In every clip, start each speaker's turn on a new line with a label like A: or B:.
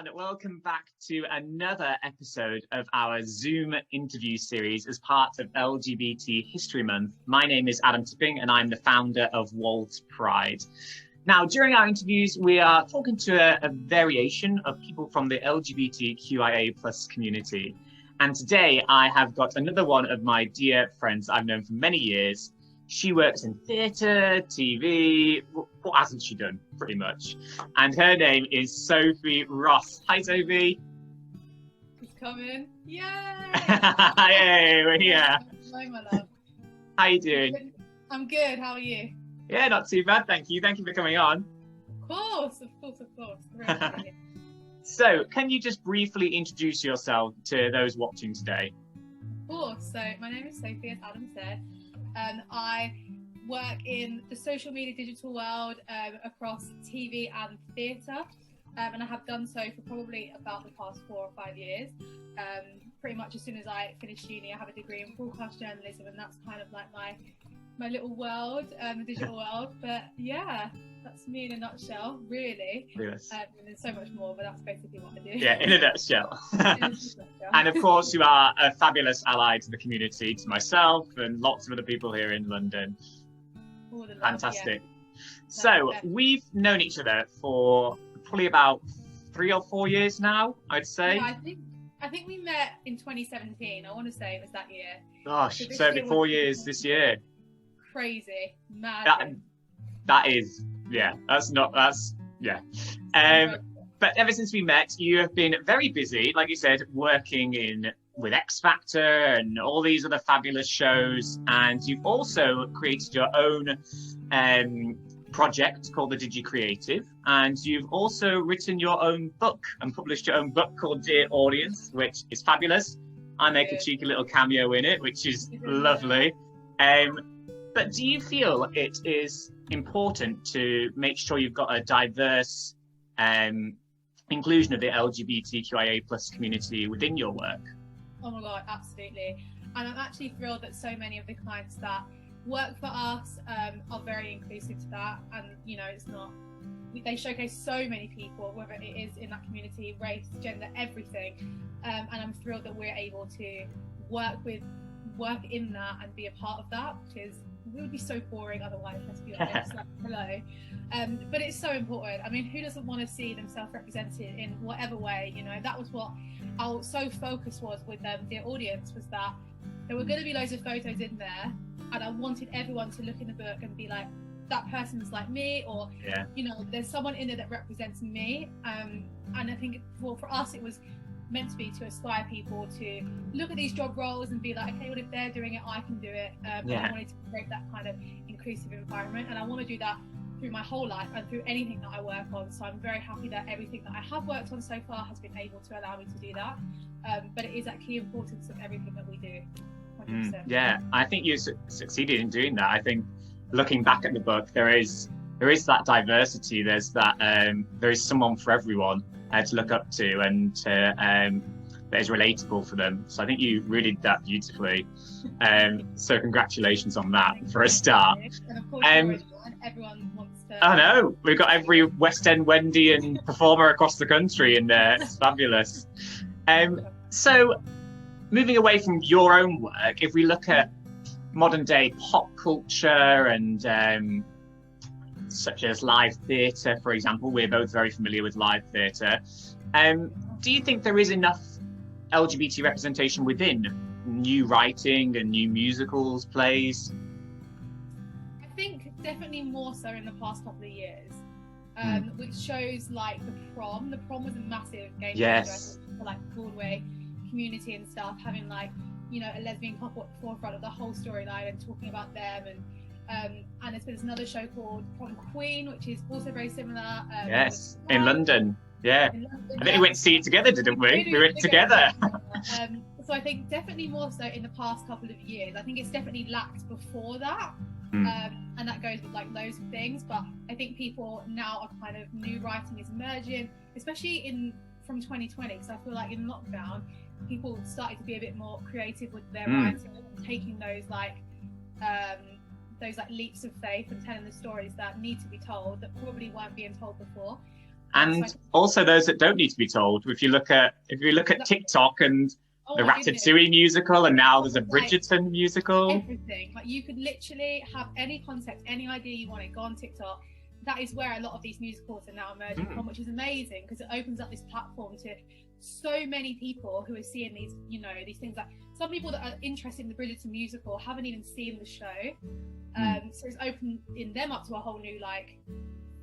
A: everyone, welcome back to another episode of our Zoom interview series as part of LGBT History Month. My name is Adam Tipping and I'm the founder of Wolds Pride. Now, during our interviews, we are talking to a variation of people from the LGBTQIA plus community. And today I have got another one of my dear friends I've known for many years. She works in theatre, TV, what hasn't she done, pretty much? And her name is Sophie Ross. Hi, Sophie.
B: It's coming. Yay!
A: Yay, we're here.
B: Hi, my love.
A: How you doing?
B: I'm good. How are you?
A: Yeah, not too bad, thank you. Thank you for coming on.
B: Of course. Really.
A: So, can you just briefly introduce yourself to those watching today?
B: Of course. So, my name is Sophie, as Adam said. I work in the social media digital world across TV and theatre, and I have done so for probably about the past 4 or 5 years. Pretty much as soon as I finished uni, I have a degree in broadcast journalism, and that's kind of like my little world, the digital world. But yeah, that's me in a nutshell, really.
A: Yes.
B: And there's so much more, but that's basically what I do.
A: Yeah, in a nutshell. And of course, you are a fabulous ally to the community, to myself and lots of other people here in London.
B: All the love,
A: Fantastic.
B: Yeah.
A: So we've known each other for probably about 3 or 4 years now, I'd say.
B: Yeah, I think we met in 2017. I want to say it was that year.
A: Gosh, so it'll be 4 years this year.
B: Crazy, mad.
A: That is, yeah, yeah. But ever since we met, you have been very busy, like you said, working with X Factor and all these other fabulous shows. And you've also created your own project called the Digi Creative. And you've also written your own book and published your own book called Dear Audience, which is fabulous. I make a cheeky little cameo in it, which is lovely. But do you feel it is important to make sure you've got a diverse inclusion of the LGBTQIA plus community within your work?
B: Oh my God, absolutely. And I'm actually thrilled that so many of the clients that work for us are very inclusive to that. And, you know, they showcase so many people, whether it is in that community, race, gender, everything. And I'm thrilled that we're able to work in that and be a part of that, because we would be so boring otherwise, let's be honest. Like, hello. But it's so important. I mean, who doesn't want to see themselves represented in whatever way? You know, that was what our sole focus was with Dear Audience, was that there were going to be loads of photos in there, and I wanted everyone to look in the book and be like, that person's like me, or you know, there's someone in there that represents me. And I think for us it was meant to be to inspire people to look at these job roles and be like, okay, well, if they're doing it, I can do it. And I wanted to create that kind of inclusive environment, and I want to do that through my whole life and through anything that I work on. So I'm very happy that everything that I have worked on so far has been able to allow me to do that. But it is that key importance of everything that we do. 100%.
A: Yeah, I think you succeeded in doing that. I think looking back at the book, there is that diversity. There's that there is someone for everyone to look up to, and that is relatable for them. So I think you really did that beautifully. So congratulations on that for a start.
B: And of course, everyone wants to.
A: I know, we've got every West End Wendy and performer across the country in there. It's fabulous. So moving away from your own work, if we look at modern day pop culture and such as live theatre, for example, we're both very familiar with live theatre. Do you think there is enough LGBT representation within new writing and new musicals, plays?
B: I think definitely more so in the past couple of years, which shows like the prom. The prom was a massive game changer for like Broadway community and stuff, having like, you know, a lesbian couple at the forefront of the whole storyline and talking about them. And there's another show called Prom Queen, which is also very similar.
A: In London. Yeah. I think we went to see it together, didn't we? We went together.
B: So I think definitely more so in the past couple of years. I think it's definitely lacked before that. And that goes with like loads of things. But I think people now are kind of, new writing is emerging, especially from 2020, because I feel like in lockdown, people started to be a bit more creative with their writing, and taking those leaps of faith and telling the stories that need to be told that probably weren't being told before.
A: And also those that don't need to be told. If you look at TikTok and the Ratatouille musical, and now there's a Bridgerton musical.
B: Everything. Like, you could literally have any concept, any idea you want to go on TikTok. That is where a lot of these musicals are now emerging from, which is amazing, because it opens up this platform to so many people who are seeing these, you know, these things. Like, some people that are interested in the Bridgerton musical haven't even seen the show. So it's opening them up to a whole new, like,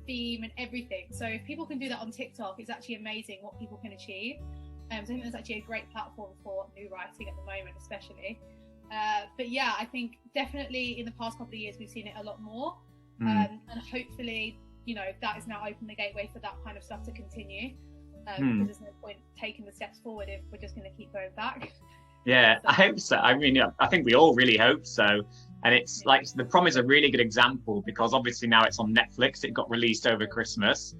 B: theme and everything. So if people can do that on TikTok, it's actually amazing what people can achieve. So I think that's actually a great platform for new writing at the moment, especially. But yeah, I think definitely in the past couple of years we've seen it a lot more. And hopefully, you know, that has now opened the gateway for that kind of stuff to continue. Because there's no point taking the steps forward if we're just going to keep going back.
A: Yeah, I hope so. I mean, I think we all really hope so. And it's like, The Prom is a really good example, because obviously now it's on Netflix. It got released over Christmas.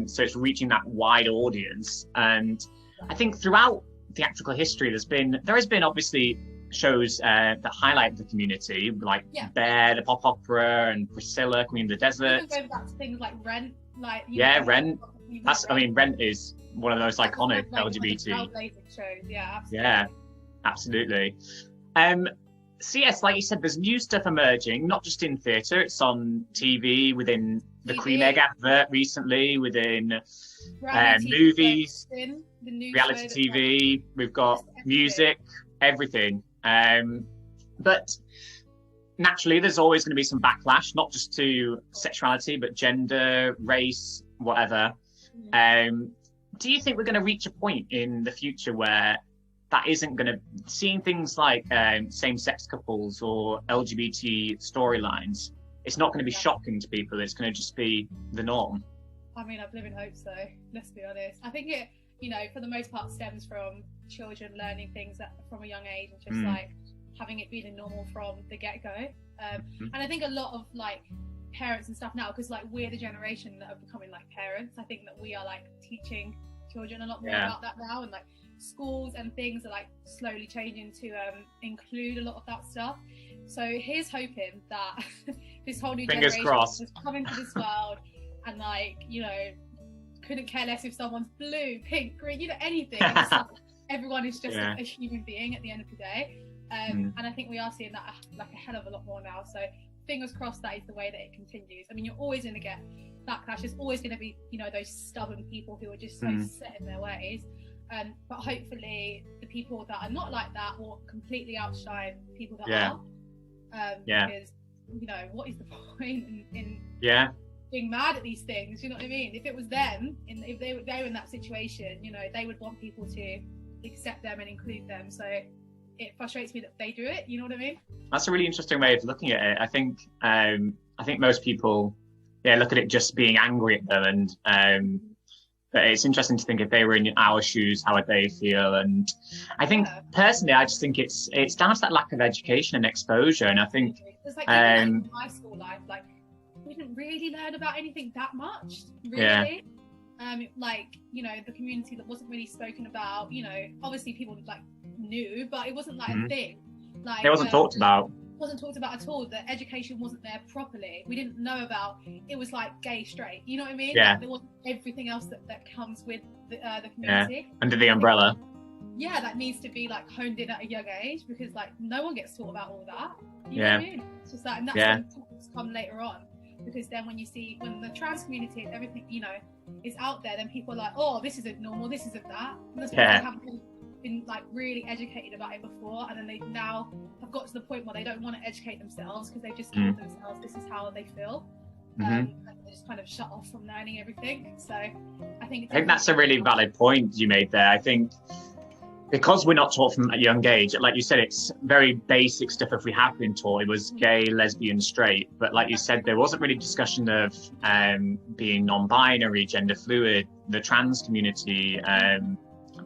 A: So it's reaching that wide audience. And I think throughout theatrical history, there has been obviously shows that highlight the community, like Bear, the pop opera, and Priscilla, Queen of the Desert.
B: Even going back to things like Rent, like
A: Rent. Rent is one of the most iconic LGBT
B: shows. Yeah, absolutely.
A: Yeah, absolutely. So yes, like you said, there's new stuff emerging, not just in theatre. It's on TV, within the Queen Egg advert recently, within movies, reality TV. We've got music, everything. But naturally, there's always going to be some backlash, not just to sexuality, but gender, race, whatever. Do you think we're going to reach a point in the future where that isn't going to, seeing things like same-sex couples or LGBT storylines, it's not going to be shocking to people? It's going to just be the norm.
B: I mean, I live in hope, so let's be honest. I think it, you know, for the most part stems from children learning things from a young age, and just like having it be the normal from the get-go. And I think a lot of like parents and stuff now, because like we're the generation that are becoming like parents, I think that we are like teaching children a lot more about that now, and like schools and things are like slowly changing to include a lot of that stuff. So here's hoping that this whole new generation is coming to this world and, like, you know, couldn't care less if someone's blue, pink, green, you know, anything. Like, everyone is just a human being at the end of the day. And I think we are seeing that like a hell of a lot more now. So fingers crossed that is the way that it continues. I mean, you're always going to get backlash. There's always going to be, you know, those stubborn people who are just so set in their ways. But hopefully the people that are not like that will completely outshine people that are. Because, you know, what is the point in being mad at these things? You know what I mean? If it was them, if they were in that situation, you know, they would want people to accept them and include them. So it frustrates me that they do it. You know what I mean? That's
A: a really interesting way of looking at it. I think most people, look at it just being angry at them, and but it's interesting to think if they were in our shoes, how would they feel? And I think personally, I just think it's down to that lack of education and exposure. And I think
B: it's like, even like my school life, like we didn't really learn about anything that much, really. Like, you know, the community that wasn't really spoken about. You know, obviously people like knew, but it wasn't like a thing. Like,
A: it wasn't talked about.
B: Wasn't talked about at all. The education wasn't there properly. We didn't know about it. Was like gay, straight, you know what I mean? Like, there wasn't everything else that comes with the community
A: under the umbrella.
B: That needs to be like honed in at a young age, because like no one gets taught about all that, you know what I mean? It's just that, and that's when topics come later on, because then when the trans community and everything, you know, is out there, then people are like, oh, this isn't normal, this isn't that, and that's because they haven't been like really educated about it before, and then they now have got to the point where they don't want to educate themselves because they've just told themselves this is how they feel, and they just kind of shut off from learning everything. So I think
A: that's a really valid point you made there. I think because we're not taught from a young age, like you said, it's very basic stuff. If we have been taught, it was gay, lesbian, straight, but like you said, there wasn't really discussion of being non-binary, gender fluid, the trans community,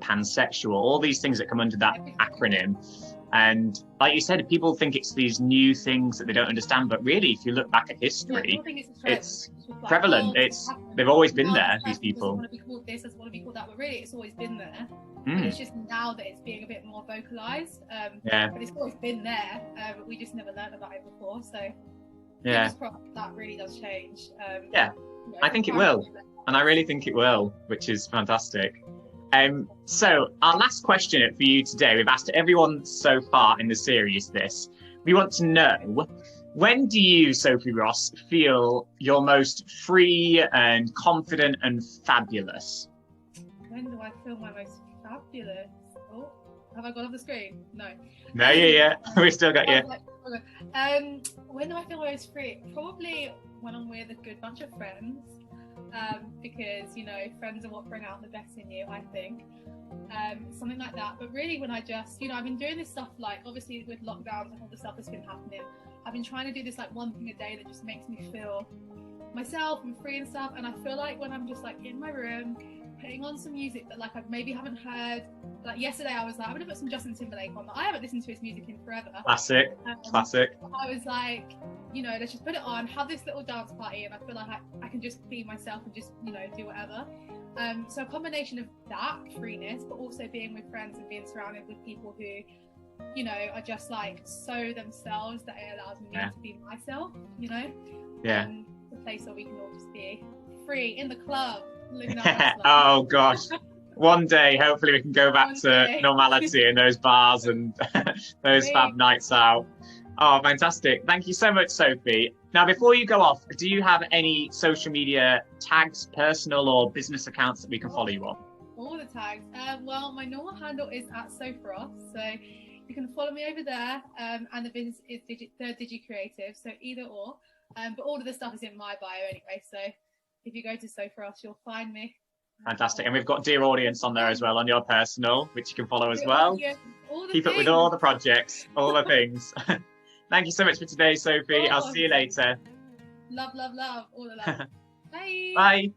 A: pansexual, all these things that come under that acronym. And like you said, people think it's these new things that they don't understand, but really, if you look back at history, it's prevalent. They've always been there, these people.
B: Want to be called this, want to be called that, but really it's always been there. But it's just now that it's being a bit more vocalized, but it's always been there, but we just never learned about it before. So that really does change.
A: I think it will. And I really think it will, which is fantastic. So our last question for you today, we've asked everyone so far in the series this. We want to know, when do you, Sophie Ross, feel you're most free and confident and fabulous?
B: When do I feel my most fabulous? Oh, have I gone off the screen? No.
A: No, yeah. We've still got you.
B: When do I feel most free? Probably when I'm with a good bunch of friends. Because, you know, friends are what bring out the best in you, I think. Something like that. But really when I just, you know, I've been doing this stuff, like obviously with lockdowns and all the stuff that's been happening, I've been trying to do this like one thing a day that just makes me feel myself and free and stuff. And I feel like when I'm just like in my room putting on some music that like I maybe haven't heard, like yesterday I was like, I'm gonna put some Justin Timberlake on. I haven't listened to his music in forever.
A: Classic.
B: I was like, you know, let's just put it on, have this little dance party, and I feel like I can just be myself and just, you know, do whatever. So a combination of that freeness, but also being with friends and being surrounded with people who, you know, are just like so themselves that it allows me to be myself, you know. A place where we can all just be free in the club, living our best life.
A: Oh gosh. One day, hopefully we can go back to normality in those bars and those fab nights out. Oh, fantastic. Thank you so much, Sophie. Now, before you go off, do you have any social media tags, personal or business accounts that we can follow you on?
B: All the tags. Well, my normal handle is @SophieRoss, so you can follow me over there. And the business is Digi Creative, so either or. But all of the stuff is in my bio anyway, so if you go to Sophie Ross, you'll find me.
A: Fantastic. And we've got Dear Audience on there as well, on your personal, which you can follow as well. Keep up with all the projects, all the things. Thank you so much for today, Sophie. I'll see you later.
B: Love, love, love. All the love. Bye.
A: Bye.